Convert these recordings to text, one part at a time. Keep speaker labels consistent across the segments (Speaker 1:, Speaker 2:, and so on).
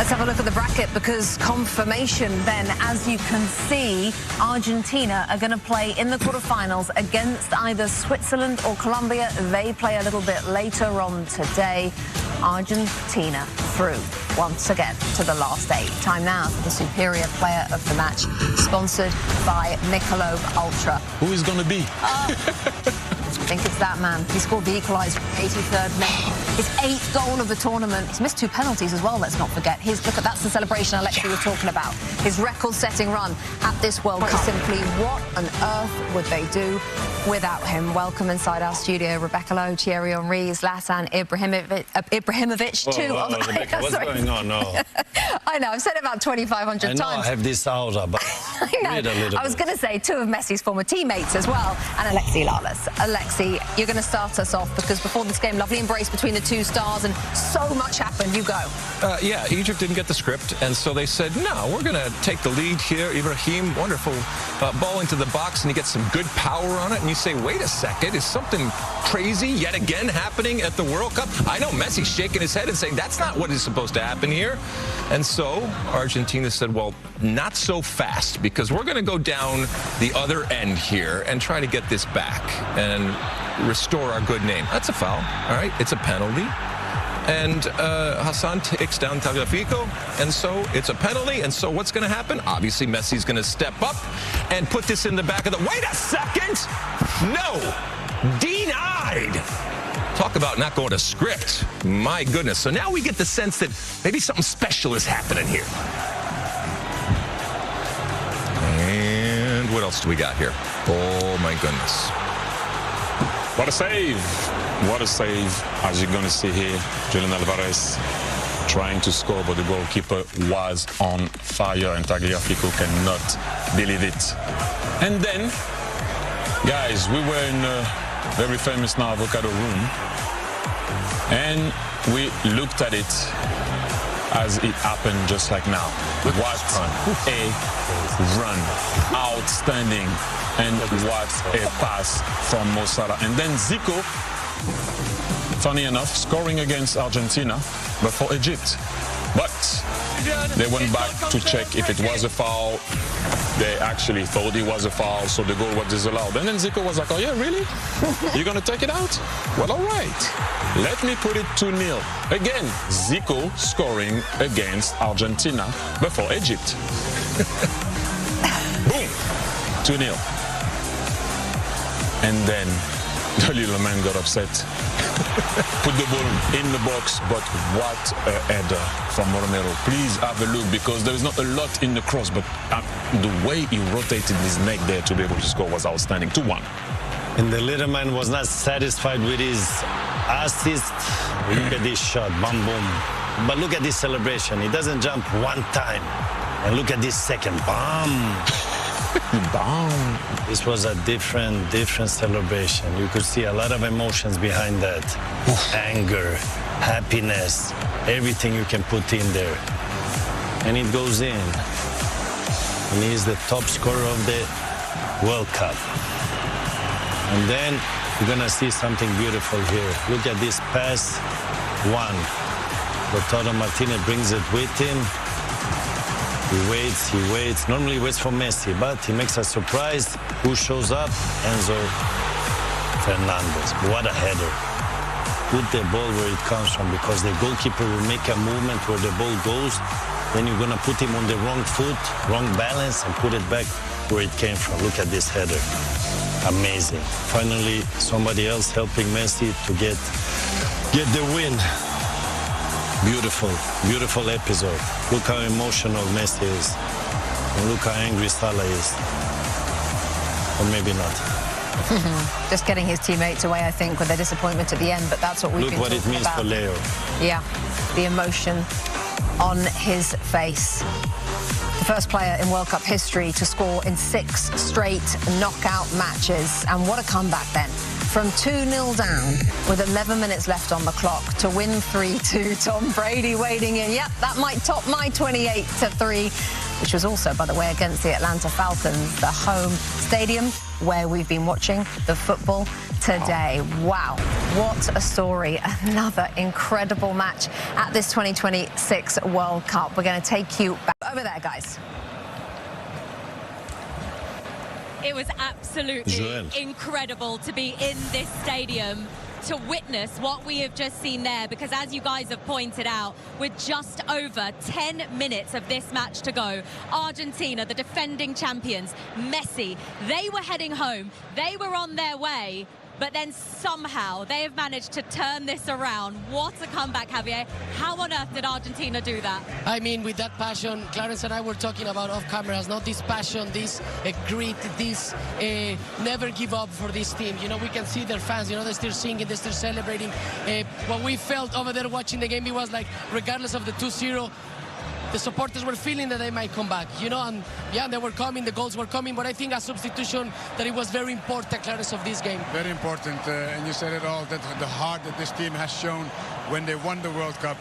Speaker 1: Let's have a look at the bracket, because confirmation then, as you can see, Argentina are going to play in the quarterfinals against either Switzerland or Colombia. They play a little bit later on today. Argentina through once again to the last 8. Time now for the superior player of the match, sponsored by Michelob Ultra.
Speaker 2: Who is going to be?
Speaker 1: I think it's that man. He scored the equaliser, 83rd minute. His 8th goal of the tournament. He's missed 2 penalties as well, let's not forget. Look at that's the celebration Alexi was talking about. His record-setting run at this World Cup. Simply, what on earth would they do without him? Welcome inside our studio, Rebecca Lowe, Thierry Henry, Zlatan Ibrahimovic, too.
Speaker 2: Rebecca, what's going on? No.
Speaker 1: I know, I've said it about 2,500 times.
Speaker 2: I have this aura, but
Speaker 1: I know. I was going to say 2 of Messi's former teammates as well, and Alexi Lalas. Alexi, you're going to start us off, because before this game, lovely embrace between the 2 stars, and so much happened. You go.
Speaker 3: Yeah, Egypt didn't get the script, and so they said, no, we're going to take the lead here. Ibrahim, wonderful ball into the box, and he gets some good power on it, and you say, wait a second, is something crazy yet again happening at the World Cup? I know Messi's shaking his head and saying, that's not what is supposed to happen here. And so Argentina said, well, not so fast, because we're going to go down the other end here and try to get this back and restore our good name. That's a foul, all right? It's a penalty. And Hassan takes down Tagliafico, and so it's a penalty. And so what's going to happen? Obviously, Messi's going to step up and put this in the back of the... Wait a second! No! Denied! Talk about not going to script. My goodness. So now we get the sense that maybe something special is happening here. And what else do we got here? Oh, my goodness.
Speaker 4: What a save. What a save. As you're going to see here, Julian Alvarez trying to score, but the goalkeeper was on fire, and Tagliafico cannot believe it. And then, guys, we were in a very famous now avocado room, and we looked at it as it happened just like now. What a run. Outstanding. And what a pass from Mo Salah. And then Zico, funny enough, scoring against Argentina, but for Egypt. But they went back to check if it was a foul. They actually thought it was a foul, so the goal was disallowed. And then Zico was like, oh yeah, really? You're going to take it out? Well, all right. Let me put it 2-0. Again, Zico scoring against Argentina, but for Egypt. Boom! 2-0. And then the little man got upset. Put the ball in the box, but what a header from Romero. Please have a look, because there is not a lot in the cross, but the way he rotated his neck there to be able to score was outstanding. 2-1.
Speaker 2: And the little man was not satisfied with his assist. Look at this shot, boom, boom. But look at this celebration. He doesn't jump one time. And look at this second, bam. Bam. This was a different celebration. You could see a lot of emotions behind that. Anger, happiness, everything you can put in there. And it goes in. And he's the top scorer of the World Cup. And then you're gonna see something beautiful here. Look at this pass. 1. Lautaro Martinez brings it with him. He waits. Normally he waits for Messi, but he makes a surprise. Who shows up? Enzo Fernandez. What a header. Put the ball where it comes from, because the goalkeeper will make a movement where the ball goes. Then you're going to put him on the wrong foot, wrong balance, and put it back where it came from. Look at this header. Amazing. Finally, somebody else helping Messi to get the win. Beautiful episode. Look how emotional Messi is. And look how angry Salah is. Or maybe not.
Speaker 1: Just getting his teammates away, I think, with their disappointment at the end, but that's what we've been talking about.
Speaker 2: Look what it means for Leo.
Speaker 1: Yeah, the emotion on his face. The first player in World Cup history to score in 6 straight knockout matches. And what a comeback then. From 2-0 down with 11 minutes left on the clock to win 3-2. Tom Brady wading in. Yep, that might top my 28-3, which was also, by the way, against the Atlanta Falcons, the home stadium where we've been watching the football today. Wow, what a story. Another incredible match at this 2026 World Cup. We're going to take you back over there, guys.
Speaker 5: It was absolutely incredible to be in this stadium to witness what we have just seen there, because as you guys have pointed out, with just over 10 minutes of this match to go, Argentina, the defending champions, Messi, they were heading home, they were on their way, but then somehow they have managed to turn this around. What a comeback, Javier. How on earth did Argentina do that?
Speaker 6: I mean, with that passion, Clarence and I were talking about off cameras, not this passion, this grit, this never give up for this team. You know, we can see their fans, you know, they're still singing, they're still celebrating. What we felt over there watching the game, it was like, regardless of the 2-0, the supporters were feeling that they might come back, you know, and yeah, they were coming, the goals were coming, but I think a substitution that it was very important, Clarence, of this game.
Speaker 7: Very important, and you said it all, that the heart that this team has shown when they won the World Cup.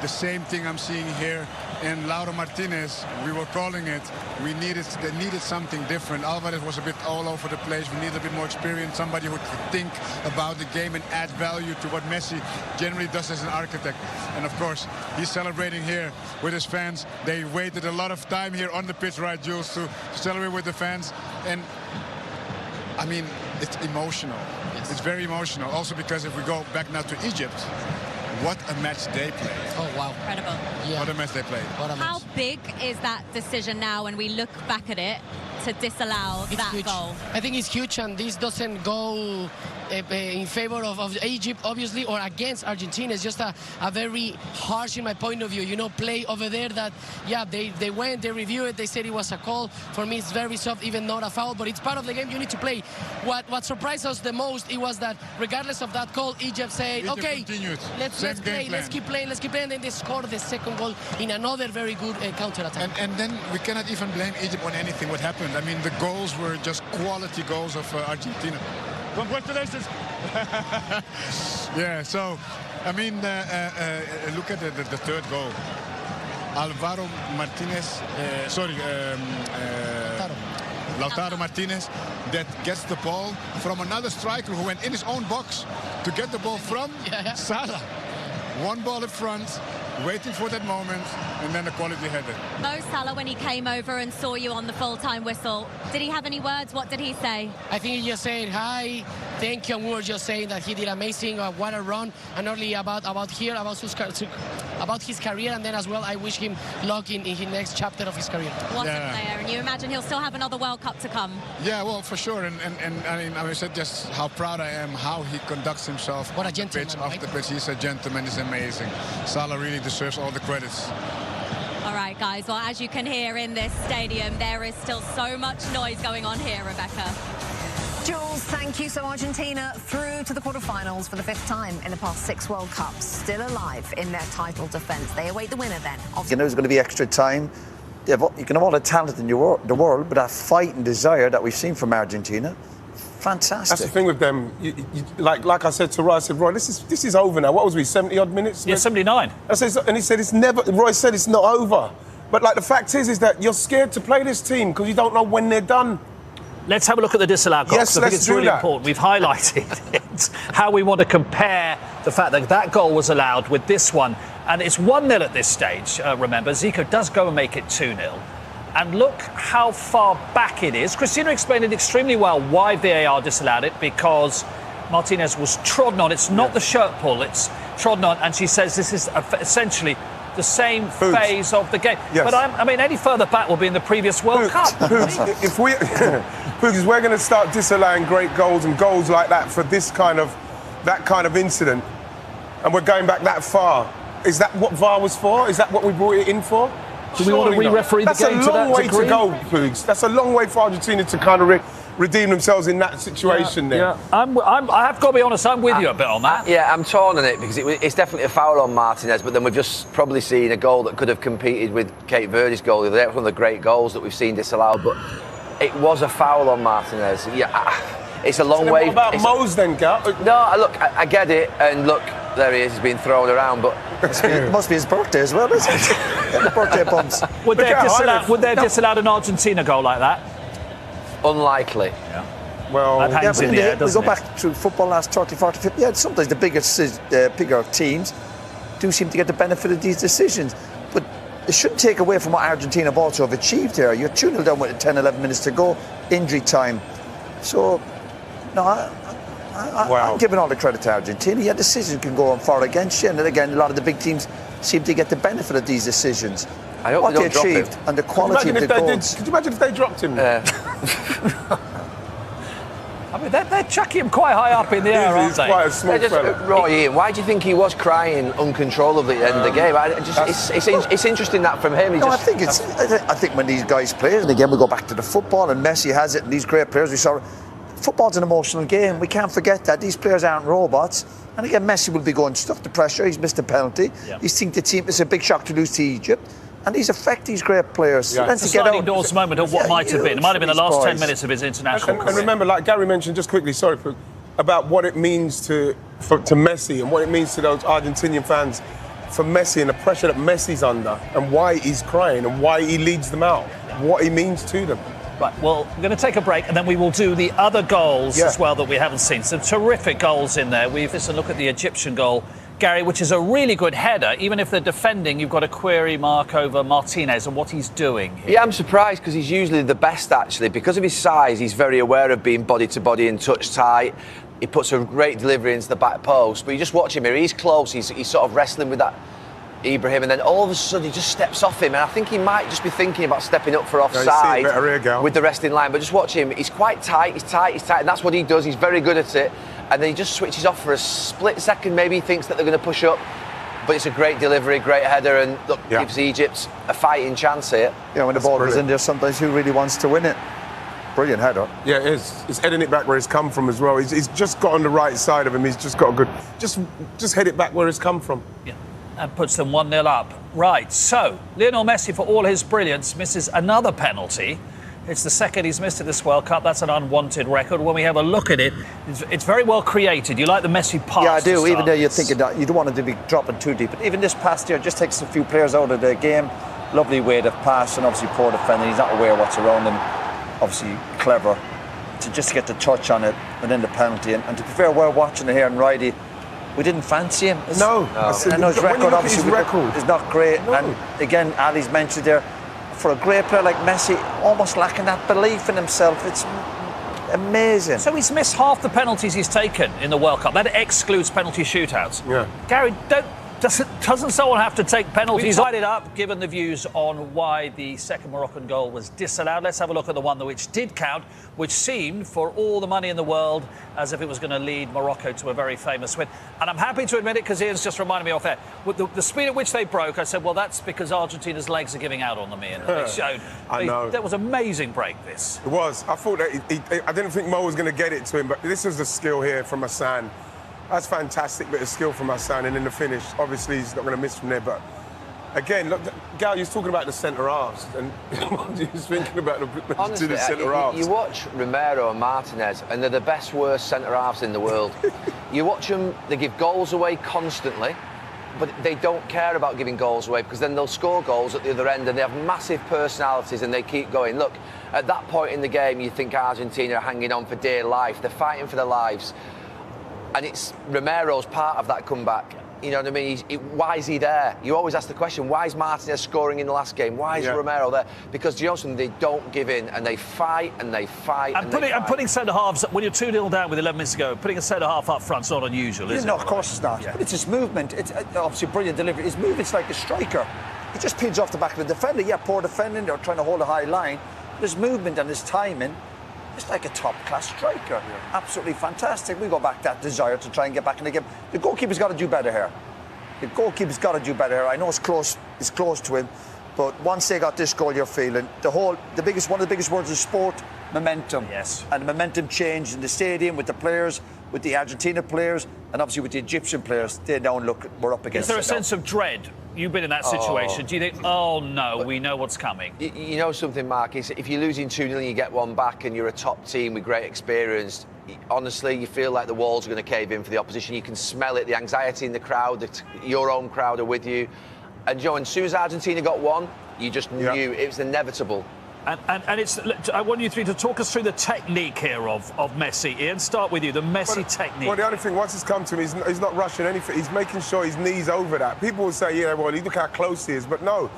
Speaker 7: The same thing I'm seeing here in Lautaro Martinez. We were calling it. They needed something different. Alvarez was a bit all over the place. We needed a bit more experience, somebody who could think about the game and add value to what Messi generally does as an architect. And of course, he's celebrating here with his fans. They waited a lot of time here on the pitch, right, Jules, to celebrate with the fans. And I mean, it's emotional. Yes. It's very emotional. Also because if we go back now to Egypt, what a match they played.
Speaker 6: Oh, wow.
Speaker 5: Incredible.
Speaker 6: Yeah.
Speaker 7: What a match they played.
Speaker 5: How big is that decision now when we look back at it to disallow that
Speaker 6: huge.
Speaker 5: goal?
Speaker 6: I think it's huge, and this doesn't go in favor of Egypt, obviously, or against Argentina. It's just a very harsh, in my point of view, you know, play over there that, yeah, they went, they reviewed it, they said it was a call. For me, it's very soft, even not a foul, but it's part of the game you need to play. What surprised us the most, it was that regardless of that call, Egypt said, okay, let's play, let's keep playing, and then they scored the second goal in another very good counter-attack.
Speaker 7: And then we cannot even blame Egypt on anything what happened. I mean, the goals were just quality goals of Argentina. Congratulations. Yeah, so, I mean, look at the third goal. Alvaro Martinez, Lautaro Martinez, that gets the ball from another striker who went in his own box to get the ball from Salah. One ball in front, waiting for that moment, and then a quality header.
Speaker 5: Mo Salah, when he came over and saw you on the full-time whistle, did he have any words? What did he say?
Speaker 6: I think he just said, hi, thank you, and we were just saying that he did amazing, what a run, and not only about his career, and then as well, I wish him luck in his next chapter of his career.
Speaker 5: What a player, and you imagine he'll still have another World Cup to come.
Speaker 7: Yeah, well, for sure, and I mean, I said just how proud I am, how he conducts himself.
Speaker 6: What a gentleman,
Speaker 7: pitch, off the pitch. He's a gentleman, he's amazing. Salah really deserves all the credits.
Speaker 5: All right, guys, well, as you can hear in this stadium, there is still so much noise going on here, Rebecca.
Speaker 1: Jules, thank you. So Argentina through to the quarterfinals for the 5th time in the past 6 World Cups, still alive in their title defence. They await the winner then.
Speaker 8: You know there's going to be extra time. You can have all the talent in the world, but that fight and desire that we've seen from Argentina, fantastic.
Speaker 9: That's the thing with them. Like I said to Roy, I said, Roy, this is over now. What was we, 70-odd minutes?
Speaker 10: Yeah, 79.
Speaker 9: And he said, it's never, Roy said it's not over. But like the fact is that you're scared to play this team because you don't know when they're done.
Speaker 10: Let's have a look at the disallowed goal.
Speaker 9: Yes,
Speaker 10: I think it's really important. We've highlighted it, how we want to compare the fact that that goal was allowed with this one. And it's 1-0 at this stage, remember. Zico does go and make it 2-0. And look how far back it is. Christina explained it extremely well why VAR disallowed it, because Martinez was trodden on. It's not the shirt pull, it's trodden on. And she says this is essentially the same phase of the game.
Speaker 9: Yes.
Speaker 10: But I mean, any further back will be in the previous World Cup.
Speaker 9: If we're going to start disallowing great goals and goals like that for that kind of incident, and we're going back that far, is that what VAR was for? Is that what we brought it in for?
Speaker 10: Do we want to re-referee the game to that degree?
Speaker 9: That's a long way to go, Poogs. That's a long way for Argentina to kind of redeem themselves in that situation there.
Speaker 10: Yeah, I have got to be honest, I'm with you a bit on that.
Speaker 11: Yeah, I'm torn on it because it's definitely a foul on Martinez, but then we've just probably seen a goal that could have competed with Cape Verde's goal the other day. It was one of the great goals that we've seen disallowed, but it was a foul on Martinez. Yeah, it's a long way.
Speaker 9: What about Mo's then, Gal?
Speaker 11: No, look, I get it, and look, there he is, he's being thrown around, but
Speaker 8: it must be his birthday as well, isn't it? The birthday bumps.
Speaker 10: Would they have disallowed an Argentina goal like that?
Speaker 11: Unlikely.
Speaker 10: Yeah.
Speaker 9: Well,
Speaker 10: that hangs in the air,
Speaker 8: we
Speaker 10: doesn't
Speaker 8: go
Speaker 10: it?
Speaker 8: back to football last 30, 40, 50. Yeah, sometimes the bigger teams do seem to get the benefit of these decisions. But it shouldn't take away from what Argentina have also have achieved here. You're 2-0 down with 10, 11 minutes to go, injury time. So, no, I'm giving all the credit to Argentina. Yeah, decisions can go on far against you. And then again, a lot of the big teams seem to get the benefit of these decisions.
Speaker 11: I hope
Speaker 8: what
Speaker 11: they
Speaker 8: they
Speaker 11: don't drop
Speaker 8: achieved
Speaker 11: him.
Speaker 8: and the quality of the goals.
Speaker 9: Could you imagine if they dropped him?
Speaker 10: I mean, they're chucking him quite high up in the air, aren't they?
Speaker 9: Quite a small fella.
Speaker 11: Roy, Ian, why do you think he was crying uncontrollably at the end of the game? It's interesting that from him.
Speaker 8: I think when these guys play, and again we go back to the football, and Messi has it, and these great players we saw. Football's an emotional game. We can't forget that. These players aren't robots. And again, Messi will be going stuff the pressure. He's missed a penalty. Yeah. He's think the team. It's a big shock to lose to Egypt. And these affect these great players.
Speaker 10: Yeah. It's a sliding doors moment of what might have been. It might have been the last 10 minutes of his international career.
Speaker 9: And remember, like Gary mentioned just quickly, about what it means to Messi and what it means to those Argentinian fans for Messi and the pressure that Messi's under and why he's crying and why he leads them out, what he means to them.
Speaker 10: Right, well, we're going to take a break and then we will do the other goals as well that we haven't seen. Some terrific goals in there. Let's look at the Egyptian goal, Gary, which is a really good header. Even if they're defending, you've got a query mark over Martinez and what he's doing here.
Speaker 11: Yeah, I'm surprised because he's usually the best, actually. Because of his size, he's very aware of being body-to-body and touch tight. He puts a great delivery into the back post. But you just watch him here. He's close. He's sort of wrestling with that Ibrahim, and then all of a sudden he just steps off him, and I think he might just be thinking about stepping up for offside with the rest in line. But just watch him. He's quite tight. He's tight, and that's what he does. He's very good at it. And then he just switches off for a split second. Maybe he thinks that they're going to push up. But it's a great delivery, great header, and look, gives Egypt a fighting chance here.
Speaker 8: Yeah, when the ball goes in there, sometimes who really wants to win it? Brilliant header.
Speaker 9: Yeah, it is. He's heading it back where it's come from as well. He's just got on the right side of him. He's just got a good... Just head it back where it's come from.
Speaker 10: Yeah. And puts them 1-0 up. Right, so Lionel Messi, for all his brilliance, misses another penalty. It's the second he's missed at this World Cup. That's an unwanted record. When we have a look at it, it's very well created. You like the Messi pass?
Speaker 8: Yeah, I do. Even though you're thinking that you don't want it to be dropping too deep. But even this pass here just takes a few players out of the game. Lovely way to pass, and obviously poor defender. He's not aware of what's around him. Obviously clever to just get the touch on it and then the penalty. And to be fair, we're watching it here in Righty. We didn't fancy him.
Speaker 9: No.
Speaker 8: I know his record obviously is not great. No. And again, Ali's mentioned there, for a great player like Messi, almost lacking that belief in himself. It's amazing.
Speaker 10: So he's missed half the penalties he's taken in the World Cup. That excludes penalty shootouts.
Speaker 9: Yeah.
Speaker 10: Gary, doesn't someone have to take penalties? We've tied it up, given the views on why the second Moroccan goal was disallowed. Let's have a look at the one which did count, which seemed, for all the money in the world, as if it was going to lead Morocco to a very famous win. And I'm happy to admit it, because Ian's just reminded me off there. With the speed at which they broke, I said, well, that's because Argentina's legs are giving out on them, Ian. They showed.
Speaker 9: I know.
Speaker 10: That was an amazing break, this.
Speaker 9: It was. I thought that I didn't think Mo was going to get it to him, but this was the skill here from Hassan. That's fantastic bit of skill from Hassan, and in the finish, obviously he's not going to miss from there. But again, look, Gal, you're talking about the centre halves, and he was thinking about the centre halves.
Speaker 11: You watch Romero and Martinez, and they're the best, worst centre halves in the world. You watch them; they give goals away constantly, but they don't care about giving goals away, because then they'll score goals at the other end, and they have massive personalities, and they keep going. Look, at that point in the game, you think Argentina are hanging on for dear life. They're fighting for their lives. And it's Romero's part of that comeback. You know what I mean? Why is he there? You always ask the question, why is Martinez scoring in the last game? Why is Romero there? Because, you know something, they don't give in, and they fight, and they fight, and
Speaker 10: putting centre-halves, when you're 2-0 down with 11 minutes to go, putting a centre-half up front's not unusual, is it?
Speaker 8: No, of course it's not. Yeah. But it's his movement. It's obviously brilliant delivery. His movement's like a striker. He just pins off the back of the defender. Yeah, poor defending. They're trying to hold a high line. But his movement and his timing, it's like a top-class striker. Yeah. Absolutely fantastic. We go back that desire to try and get back in the game. The goalkeeper's got to do better here. The goalkeeper's got to do better here. I know it's close to him, but once they got this goal, you're feeling one of the biggest words in sport, momentum.
Speaker 10: Yes.
Speaker 8: And the momentum changed in the stadium with the players, with the Argentina players, and obviously with the Egyptian players. They now look, we're up against it.
Speaker 10: Is there a sense of dread? You've been in that situation. Do you think, oh no, we know what's coming?
Speaker 11: You know something, Mark, is if you're losing 2-0 and you get one back and you're a top team with great experience, honestly, you feel like the walls are going to cave in for the opposition. You can smell it, the anxiety in the crowd, your own crowd are with you. And, Joe, as soon as Argentina got one, you just knew it was inevitable.
Speaker 10: And it's. I want you three to talk us through the technique here of Messi. Ian, start with you. The Messi technique.
Speaker 9: Well, the only thing, once it's come to him, he's not rushing anything. He's making sure his knee's over that. People will say, yeah, well, look how close he is. But no,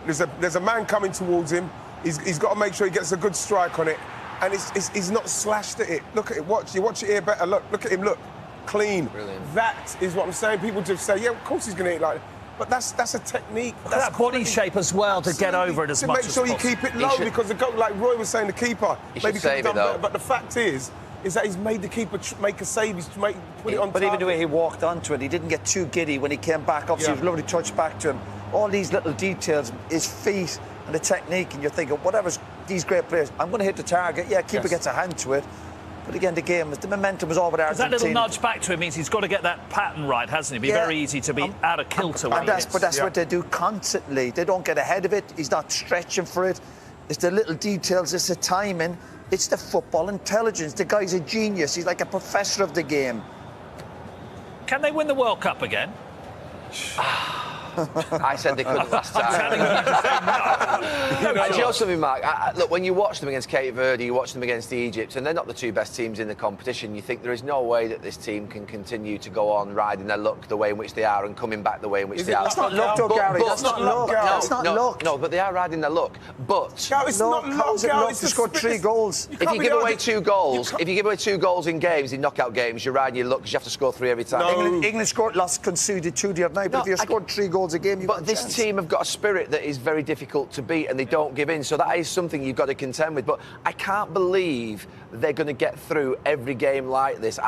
Speaker 9: there's a man coming towards him. He's got to make sure he gets a good strike on it. And he's not slashed at it. Look at it. Watch it here better. Look at him. Look. Clean.
Speaker 11: Brilliant.
Speaker 9: That is what I'm saying. People just say, yeah, of course he's going to eat like that. But that's a technique. That's
Speaker 10: that body shape as well. Absolutely. To get over it as much as possible.
Speaker 9: To make sure you keep it low, because the goal, like Roy was saying, the keeper maybe could have done better. But the fact is that he's made the keeper make a save. He's put it on.
Speaker 8: But even the way he walked onto it, he didn't get too giddy when he came back. Obviously, it was lovely touch back to him. All these little details, his feet and the technique, and you're thinking, whatever's these great players, I'm going to hit the target. Yeah, keeper gets a hand to it. But again, the momentum was all with Argentina.
Speaker 10: That little nudge back to him means he's got to get that pattern right, hasn't he? It'd be very easy to be out of kilter.
Speaker 8: But that's what they do constantly. They don't get ahead of it. He's not stretching for it. It's the little details. It's the timing. It's the football intelligence. The guy's a genius. He's like a professor of the game.
Speaker 10: Can they win the World Cup again?
Speaker 11: I said they couldn't last time. Do you know something, Mark? Look, when you watch them against Cape Verde, you watch them against Egypt, and they're not the two best teams in the competition, you think there is no way that this team can continue to go on riding their luck the way in which they are and coming back the way in which they are.
Speaker 8: That's not luck, though, Gary. That's not luck. That's not luck.
Speaker 11: No, but they are riding their luck. But
Speaker 9: it's not luck.
Speaker 8: How's it luck to score 3 goals?
Speaker 11: If you give away 2 goals, in games, in knockout games, you're riding your luck because you have to score 3 every time.
Speaker 8: No. England conceded 2 the other night, but if you scored 3 goals a game,
Speaker 11: but this team have got a spirit that is very difficult to beat, and they don't give in. So that is something you've got to contend with. But I can't believe they're going to get through every game like this.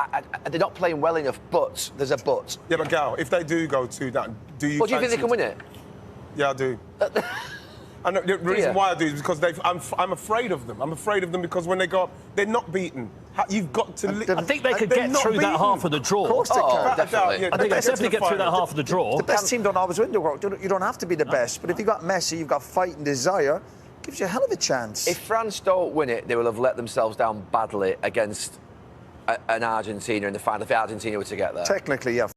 Speaker 11: They're not playing well enough. But there's a but.
Speaker 9: Yeah, but Gal, if they do go to that, do you?
Speaker 11: What do you think they can win it?
Speaker 9: Yeah, I do. And the reason why I do is because I'm afraid of them. I'm afraid of them because when they go up, they're not beaten. You've got to.
Speaker 10: I think they could get through that half of the draw.
Speaker 8: Of course they can.
Speaker 11: Definitely.
Speaker 10: I think they definitely get through that half of the draw.
Speaker 8: The best team don't always win the World Cup. You don't have to be the best. But if you've got Messi, you've got fight and desire, gives you a hell of a chance.
Speaker 11: If France don't win it, they will have let themselves down badly against an Argentina in the final. If Argentina were to get there.
Speaker 8: Technically, yeah.